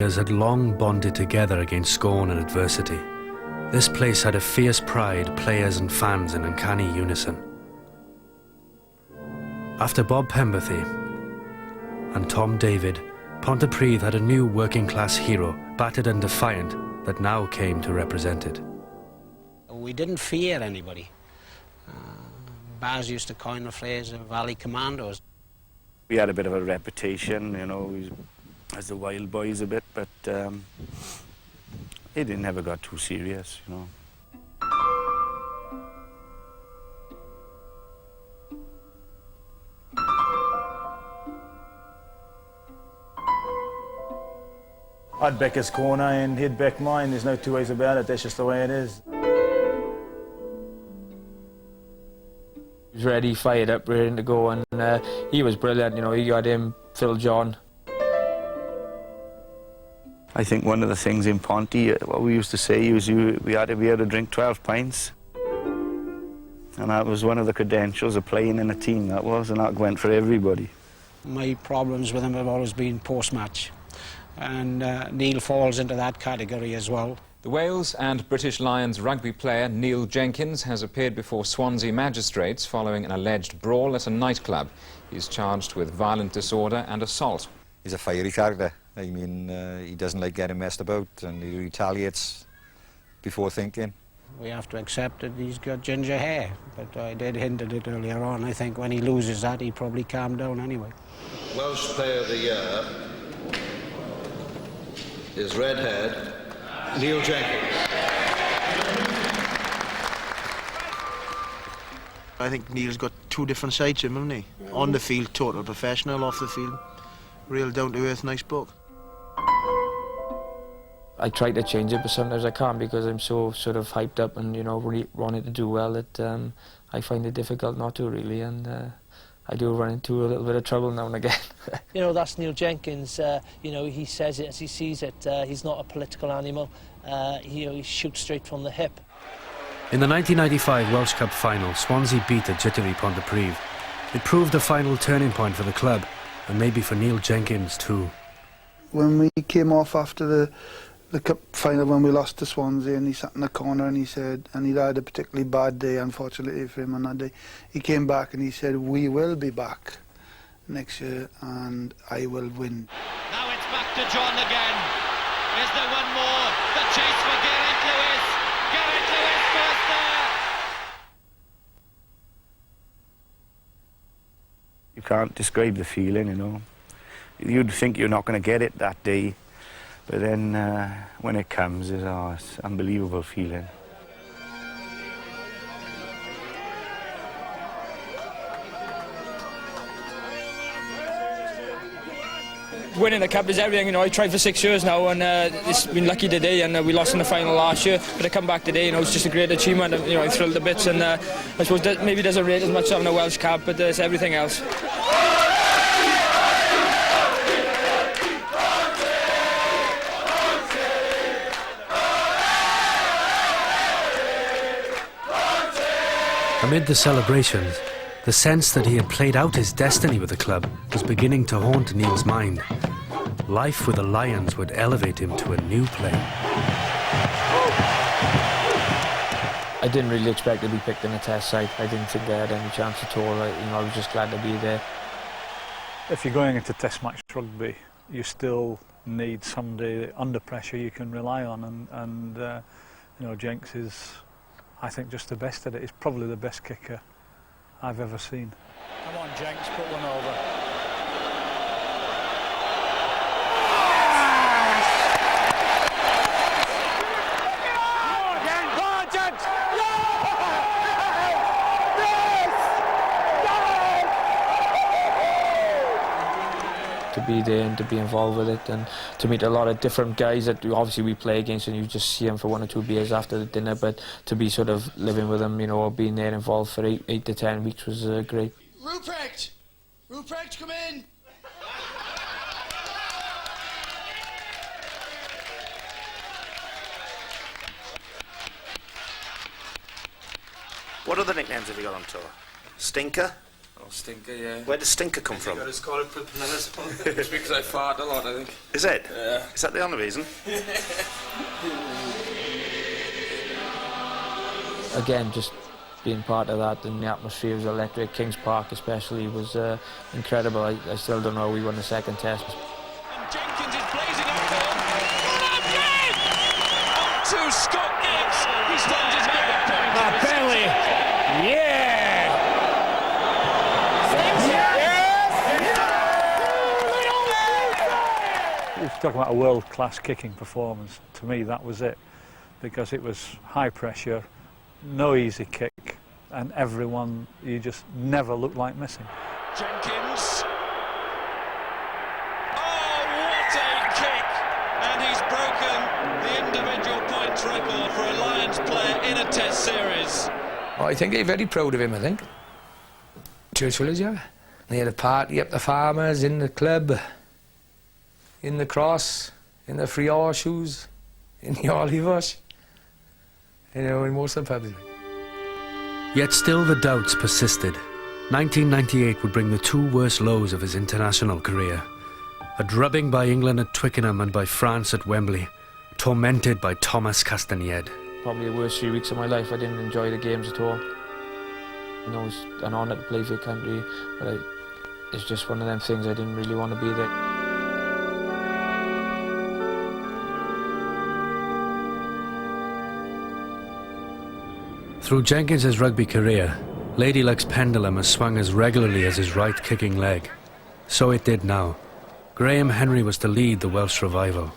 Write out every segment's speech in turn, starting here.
had long bonded together against scorn and adversity. This place had a fierce pride, players and fans in uncanny unison. After Bob Pemberthy and Tom David, Pontypridd had a new working-class hero, battered and defiant, that now came to represent it. We didn't fear anybody. Baz used to coin the phrase of Valley Commandos. We had a bit of a reputation, you know, as the wild boys a bit, but it never got too serious, you know. I'd back his corner and he'd back mine. There's no two ways about it. That's just the way it is. He was ready, fired up, ready to go, and he was brilliant. You know, he got him, Phil John. I think one of the things in Ponty, what we used to say was we had to drink 12 pints. And that was one of the credentials of playing in a team, that was, and that went for everybody. My problems with him have always been post-match. And Neil falls into that category as well. The Wales and British Lions rugby player Neil Jenkins has appeared before Swansea magistrates following an alleged brawl at a nightclub. He's charged with violent disorder and assault. He's a fiery character. I mean, he doesn't like getting messed about, and he retaliates before thinking. We have to accept that he's got ginger hair, but I did hint at it earlier on. I think when he loses that, he probably calm down anyway. Welsh Player of the Year is redhead Neil Jenkins. I think Neil's got two different sides to him, hasn't he? On the field, total professional. Off the field, real down-to-earth, nice bloke. I try to change it, but sometimes I can't because I'm so sort of hyped up and, you know, really wanting to do well that I find it difficult not to, really, and I do run into a little bit of trouble now and again. You know, that's Neil Jenkins. You know, he says it as he sees it. He's not a political animal. He shoots straight from the hip. In the 1995 Welsh Cup final, Swansea beat a jittery Pontypridd. It proved a final turning point for the club, and maybe for Neil Jenkins too. When we came off after the cup final, when we lost to Swansea, and he sat in the corner and he said, and he'd had a particularly bad day, unfortunately for him on that day, he came back and he said, we will be back next year and I will win. Now it's back to John again. Is there one more? The chase for Gareth Lewis. Gareth Lewis first there. You can't describe the feeling, you know. You'd think you're not going to get it that day, but then when it comes, it's an unbelievable feeling. Winning the cup is everything, you know. I tried for 6 years now, and it's been lucky today, and we lost in the final last year, but to come back today, you know, it's just a great achievement. You know, I'm thrilled to bits, and I suppose that maybe doesn't rate as much having a Welsh cap, but it's everything else. Amid the celebrations, the sense that he had played out his destiny with the club was beginning to haunt Neil's mind. Life with the Lions would elevate him to a new plane. I didn't really expect to be picked in a test side. I didn't think I had any chance at all. I was just glad to be there. If you're going into test match rugby, you still need somebody under pressure you can rely on, and you know, Jenks is, I think, just the best at it. He's probably the best kicker I've ever seen. Come on, Jenks, put one over. To be there and to be involved with it, and to meet a lot of different guys that obviously we play against, and you just see them for 1 or 2 beers after the dinner, but to be sort of living with them, you know, or being there involved for 8 to 10 weeks was great. Ruprecht! Ruprecht, come in! What other nicknames have you got on tour? Stinker? Or Stinker, yeah. Where does stinker come from? It's called It's because I fart a lot, I think. Is it? Yeah. Is that the only reason? Again, just being part of that, and the atmosphere was electric. Kings Park especially was incredible. I still don't know how we won the second test. And Jenkins is blazing up form. What a game! On to Scott Gibbs. He stands his mega point. Bentley! Yeah! If you're talking about a world-class kicking performance, to me that was it, because it was high pressure, no easy kick, and everyone, you just never looked like missing. Jenkins. Oh, what a kick! And he's broken the individual points record for a Lions player in a Test series. Oh, I think they're very proud of him, I think. Churchill is, yeah. They had a party up the Farmers, in the club, in the Cross, in the Free Horseshoes, in the Olive Bush, you know, in most of the pubs. Yet still the doubts persisted. 1998 would bring the two worst lows of his international career. A drubbing by England at Twickenham and by France at Wembley, tormented by Thomas Castagned. Probably the worst 3 weeks of my life. I didn't enjoy the games at all. You know, it's an honour to play for your country, but it's just one of them things. I didn't really want to be there. Through Jenkins's rugby career, Lady Luck's pendulum has swung as regularly as his right kicking leg. So it did now. Graham Henry was to lead the Welsh revival.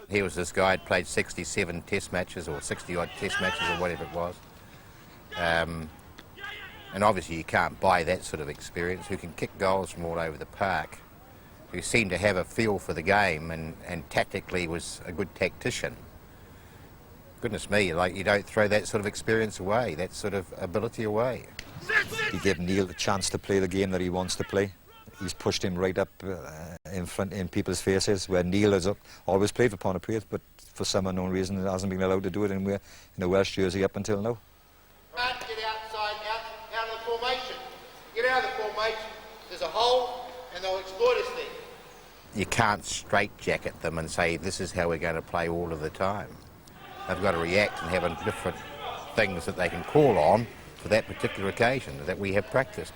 He was this guy who'd played 67 test matches or 60-odd test matches or whatever it was. And obviously you can't buy that sort of experience, who can kick goals from all over the park, who seemed to have a feel for the game and tactically was a good tactician. Goodness me, like, you don't throw that sort of experience away, that sort of ability away. He gave Neil the chance to play the game that he wants to play. He's pushed him right up in front in people's faces, where Neil has always played for Pontypridd, but for some unknown reason hasn't been allowed to do it in a Welsh jersey up until now. Can't get outside, out of the formation. Get out of the formation. There's a hole, and they'll exploit us there. You can't straitjacket them and say, this is how we're going to play all of the time. They've got to react and have different things that they can call on for that particular occasion that we have practiced.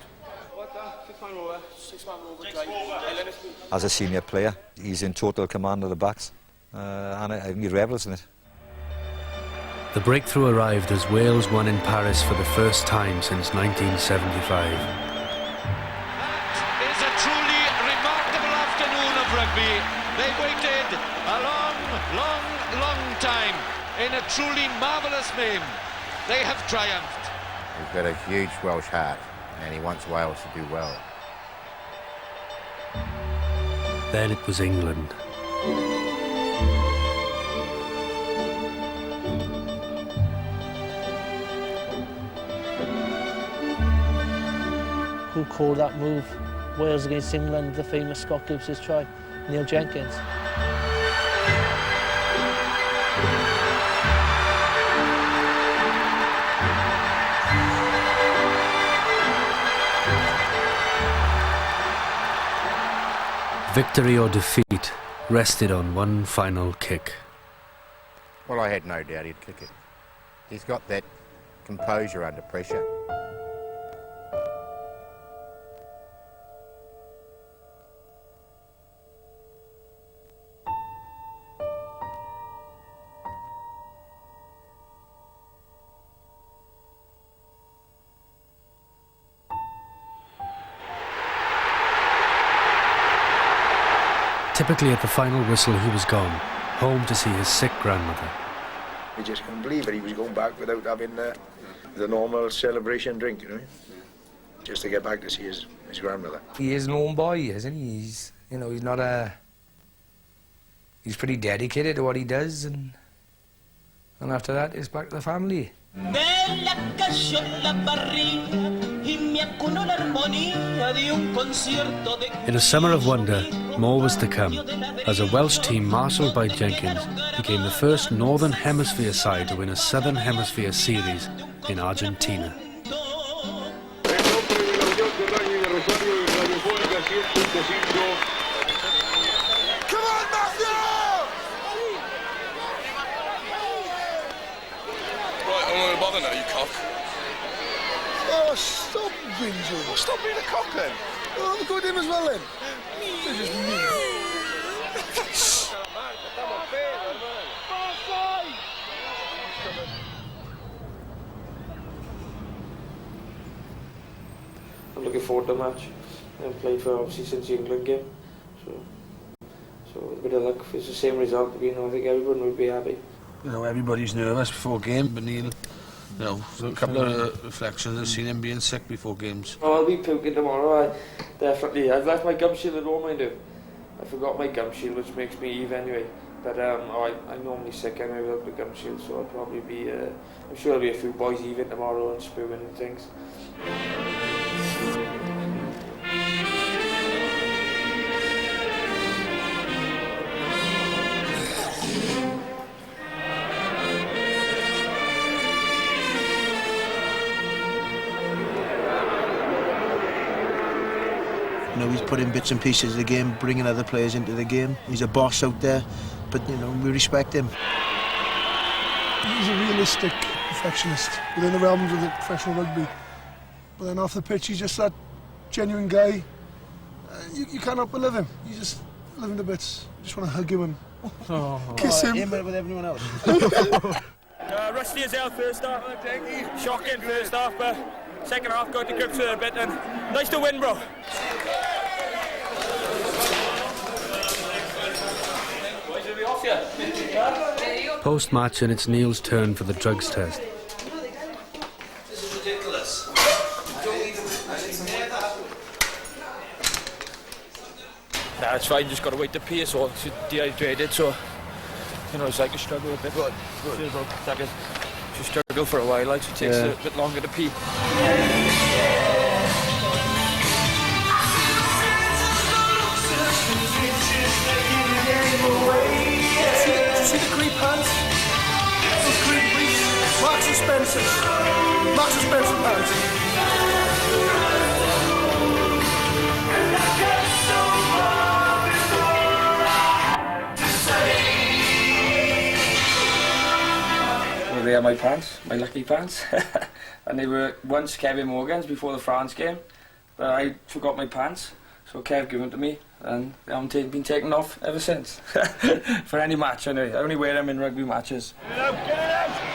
As a senior player, he's in total command of the backs, and I think he revels in it. The breakthrough arrived as Wales won in Paris for the first time since 1975. It's a truly remarkable afternoon of rugby. They waited a long time in a truly marvellous game. They have triumphed. He's got a huge Welsh heart and he wants Wales to do well. Then it was England. Who called that move? Wales against England, the famous Scott Gibbs' try. Neil Jenkins. Victory or defeat rested on one final kick. Well, I had no doubt he'd kick it. He's got that composure under pressure. Typically at the final whistle he was gone, home to see his sick grandmother. We just couldn't believe it. He was going back without having the normal celebration drink, you know, just to get back to see his grandmother. He is an own boy, isn't he? He's, you know, he's not a... He's pretty dedicated to what he does, and after that, it's back to the family. In a summer of wonder, more was to come, as a Welsh team marshalled by Jenkins became the first Northern Hemisphere side to win a Southern Hemisphere series in Argentina. Right, I'm going to bother now, you cock. Oh, stop, Vinjo. Stop being a cock then. Oh, go to him as well then. They're just mean. I'm looking forward to the match. I've played for obviously since the England game, so a bit of luck. If it's the same result, I think everyone would be happy. You know, everybody's nervous before game, but Neil, you know, a couple of reflections. I've seen him being sick before games. Oh, I'll be puking tomorrow. Definitely. I've left my gum shield at home, mind you. I forgot my gum shield, which makes me Eve anyway. But I'm normally sick anyway without the gum shield, so I'll probably be. I'm sure there'll be a few boys Eve tomorrow and spewing and things. You know, he's putting bits and pieces of the game, bringing other players into the game. He's a boss out there, but, you know, we respect him. He's a realistic perfectionist within the realms of the professional rugby. But then off the pitch, he's just that genuine guy. You can't help but love him. You just love him to bits. You just want to hug him and kiss him. Him with everyone else. Rusty as hell first half. Shocking first half, but second half got to grips with it a bit, and nice to win, bro. Post-match, and it's Neil's turn for the drugs test. This is ridiculous. Nah, it's fine, just got to wait to pee, so it's dehydrated, so, you know, it's like a struggle a bit. Good. It's like a struggle for a while, like, so it takes a bit longer to pee. See the creep pants? Those creep briefs. Marks and Spencer pants. Well, they are my pants, my lucky pants. And they were once Kevin Morgan's before the France game, but I forgot my pants, so Kev gave them to me, and they haven't been taken off ever since. For any match, anyway. I only wear them in rugby matches. Get it out!